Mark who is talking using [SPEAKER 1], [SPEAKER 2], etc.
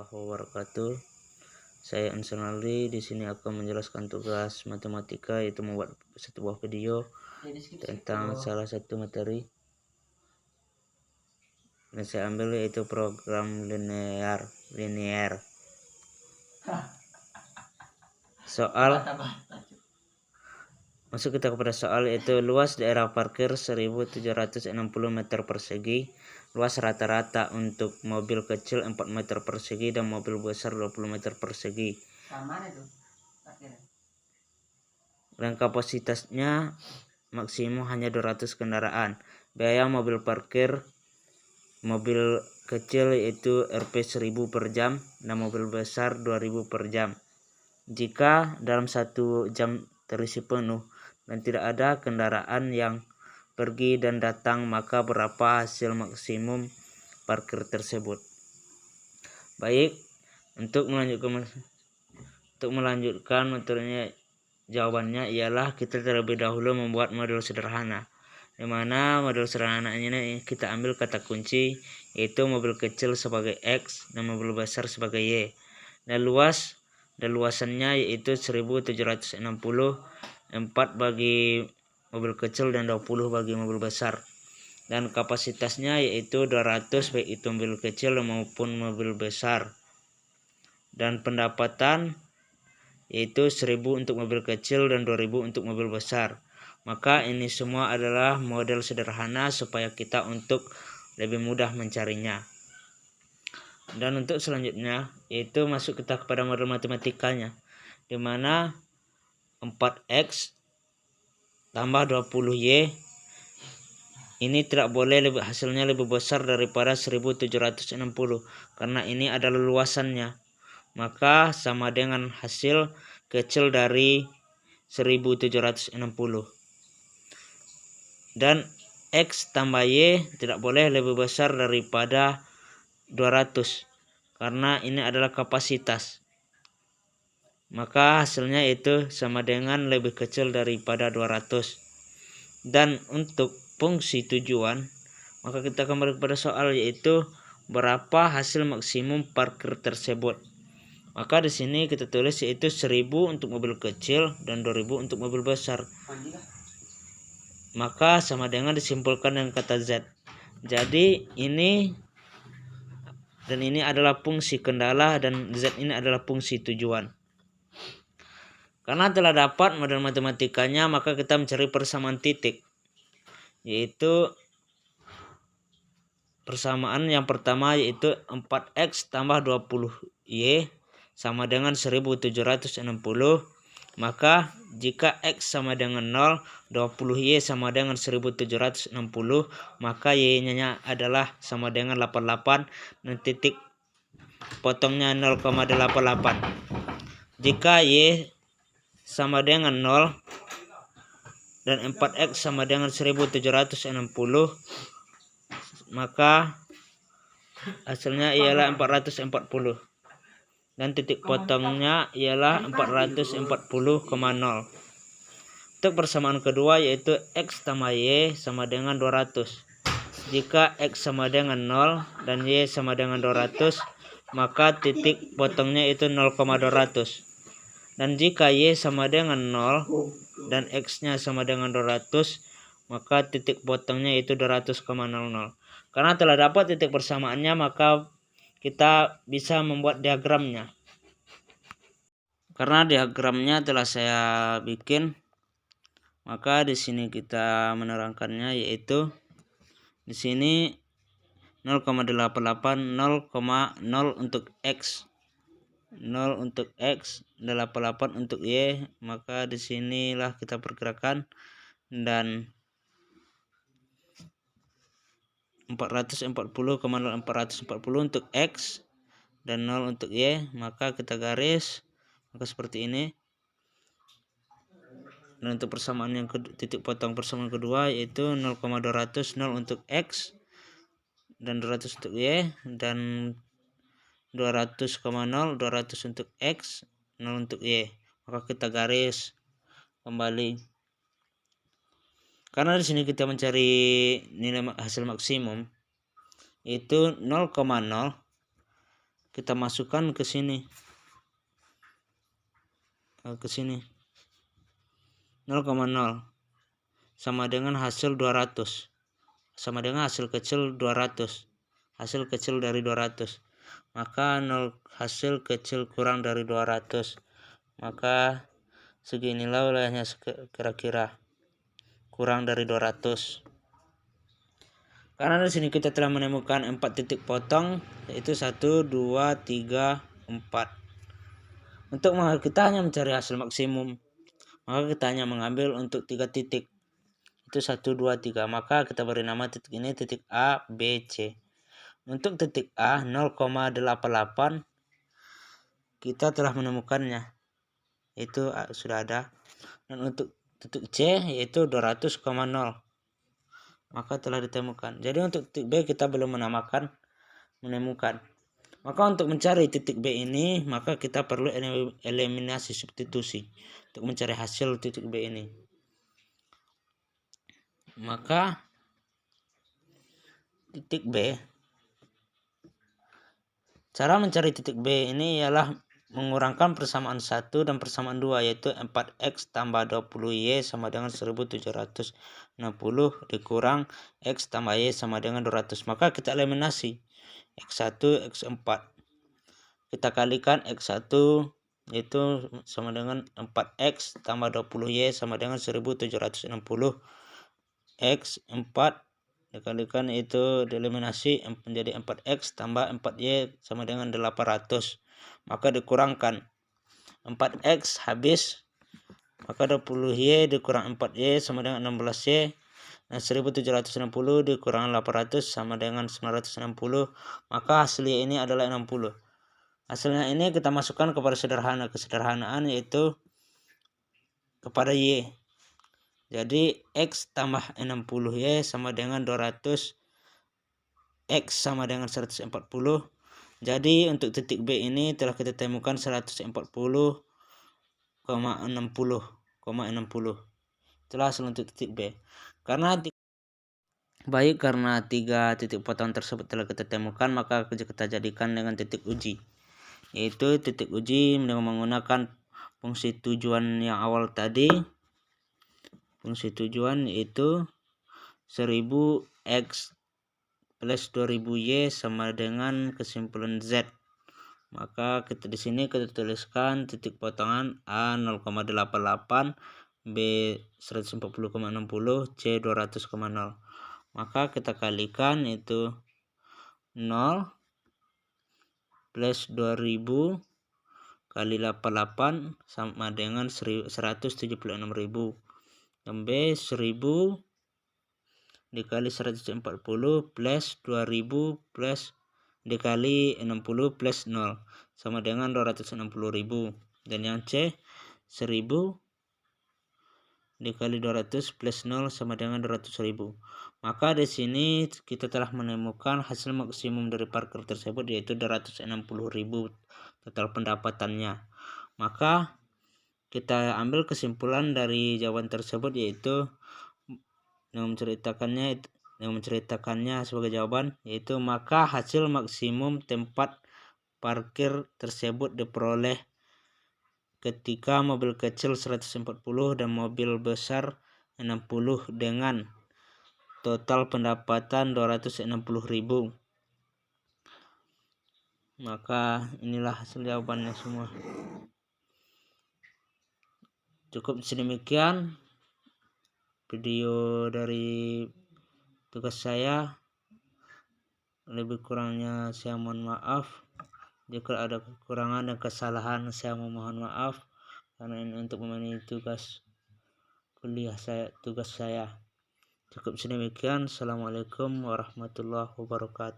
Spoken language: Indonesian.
[SPEAKER 1] warahmatullahi wabarakatuh. Saya Ansanaldi di sini akan menjelaskan tugas matematika, yaitu membuat sebuah video tentang salah satu materi yang saya ambil, yaitu program linear. Soal masuk kita kepada soal, yaitu luas daerah parkir 1760 meter persegi. Luas rata-rata untuk mobil kecil 4 meter persegi dan mobil besar 20 meter persegi. Dan kapasitasnya maksimum hanya 200 kendaraan. Biaya mobil parkir mobil kecil yaitu Rp 1000 per jam dan mobil besar 2000 per jam. Jika dalam 1 jam terisi penuh dan tidak ada kendaraan yang pergi dan datang, maka berapa hasil maksimum parkir tersebut? Baik, untuk melanjutkan materinya, jawabannya ialah kita terlebih dahulu membuat model sederhana, di mana model sederhana ini kita ambil kata kunci, yaitu mobil kecil sebagai X dan mobil besar sebagai Y, dan luasannya yaitu 1760, 4 bagi mobil kecil dan 20 bagi mobil besar, dan kapasitasnya yaitu 200 baik itu mobil kecil maupun mobil besar, dan pendapatan yaitu 1000 untuk mobil kecil dan 2000 untuk mobil besar. Maka ini semua adalah model sederhana supaya kita untuk lebih mudah mencarinya. Dan untuk selanjutnya yaitu masuk kita kepada model matematikanya, di mana 4X tambah 20Y ini tidak boleh hasilnya lebih besar daripada 1760 karena ini adalah luasannya, maka sama dengan hasil kecil dari 1760. Dan X tambah Y tidak boleh lebih besar daripada 200 karena ini adalah kapasitas, maka hasilnya itu sama dengan lebih kecil daripada 200. Dan untuk fungsi tujuan, maka kita kembali kepada soal, yaitu berapa hasil maksimum parkir tersebut. Maka di sini kita tulis yaitu 1000 untuk mobil kecil dan 2000 untuk mobil besar. Maka sama dengan disimpulkan dengan kata Z. Jadi ini dan ini adalah fungsi kendala dan Z ini adalah fungsi tujuan. Karena telah dapat model matematikanya, maka kita mencari persamaan titik, yaitu persamaan yang pertama yaitu 4X tambah 20Y sama dengan 1760. Maka jika X sama dengan 0, 20Y sama dengan 1760, maka Y-nya adalah sama dengan 88 dan titik potongnya 0,88. Jika Y sama dengan 0 dan 4X sama dengan 1760, maka hasilnya ialah 440 dan titik potongnya ialah 440,0. Untuk persamaan kedua yaitu X tambah Y sama dengan 200. Jika X sama dengan 0 dan Y sama dengan 200, maka titik potongnya itu 0,200. Dan jika Y sama dengan 0 dan X-nya sama dengan 200, maka titik potongnya itu 200,00. Karena telah dapat titik persamaannya, maka kita bisa membuat diagramnya. Karena diagramnya telah saya bikin, maka di sini kita menerangkannya, yaitu di sini 0,88, 0,0 untuk X, 0 untuk X, 88 untuk Y, maka di sinilah kita perkirakan, dan 440,0 440 untuk X dan 0 untuk Y, maka kita garis, maka seperti ini. Dan untuk persamaan yang titik potong persamaan kedua yaitu 0,200, 0 untuk X dan 200 untuk Y, dan 200,0 200 untuk X, 0 untuk Y, maka kita garis kembali. Karena di sini kita mencari nilai hasil maksimum yaitu 0,0, kita masukkan ke sini, 0,0 sama dengan hasil 200, sama dengan hasil kecil 200, hasil kecil dari 200. Maka hasil kecil kurang dari 200, maka seginilah wilayahnya kira-kira, kurang dari 200. Karena di sini kita telah menemukan 4 titik potong, yaitu 1, 2, 3, 4. Untuk kita hanya mencari hasil maksimum, maka kita hanya mengambil untuk 3 titik, itu 1, 2, 3. Maka kita beri nama titik ini titik A, B, C. Untuk titik A 0,88 kita telah menemukannya, itu sudah ada. Dan untuk titik C yaitu 200,0, maka telah ditemukan. Jadi untuk titik B kita belum menemukan. Maka untuk mencari titik B ini, maka kita perlu eliminasi substitusi untuk mencari hasil titik B ini. Maka titik B, cara mencari titik B ini ialah mengurangkan persamaan 1 dan persamaan 2, yaitu 4x tambah 20y sama dengan 1760 dikurang x tambah y sama dengan 200. Maka kita eliminasi x1, x4. Kita kalikan x1 itu sama dengan 4x tambah 20y sama dengan 1760. X4 dikalikan itu dieliminasi menjadi 4x tambah 4y sama dengan 800. Maka dikurangkan 4x habis, maka 20y dikurang 4y sama dengan 16y. Nah 1760 dikurang 800 sama dengan 960. Maka hasilnya ini adalah 60. Hasilnya ini kita masukkan kepada kesederhanaan, yaitu kepada y. Jadi x tambah 60y sama dengan 200, x sama dengan 140. Jadi untuk titik B ini telah kita temukan 140,60. Itulah hasil untuk titik B. Karena 3 titik potong tersebut telah kita temukan, maka kita jadikan dengan titik uji. Yaitu titik uji dengan menggunakan fungsi tujuan yang awal tadi. Fungsi tujuan yaitu 1000x plus 2000y sama dengan kesimpulan Z. Maka kita di sini kita tuliskan titik potongan A 0,88, B 140,60, C 200,0. Maka kita kalikan itu 0 plus 2000 kali 88 sama dengan 176.000. Dan B 1000 dikali 140 plus 2000 plus dikali 60 plus 0 sama dengan 260.000. Dan yang C 1000 dikali 200 plus 0 sama dengan 200.000. Maka di sini kita telah menemukan hasil maksimum dari parkir tersebut, yaitu 260.000 total pendapatannya. Maka kita ambil kesimpulan dari jawaban tersebut, yaitu yang menceritakannya sebagai jawaban, yaitu maka hasil maksimum tempat parkir tersebut diperoleh ketika mobil kecil 140 dan mobil besar 60 dengan total pendapatan 260.000. Maka inilah hasil jawabannya semua. Cukup sedemikian video dari tugas saya. Lebih kurangnya saya mohon maaf. Jika ada kekurangan dan kesalahan saya memohon maaf, karena ini untuk memenuhi tugas saya. Cukup sedemikian. Assalamualaikum warahmatullahi wabarakatuh.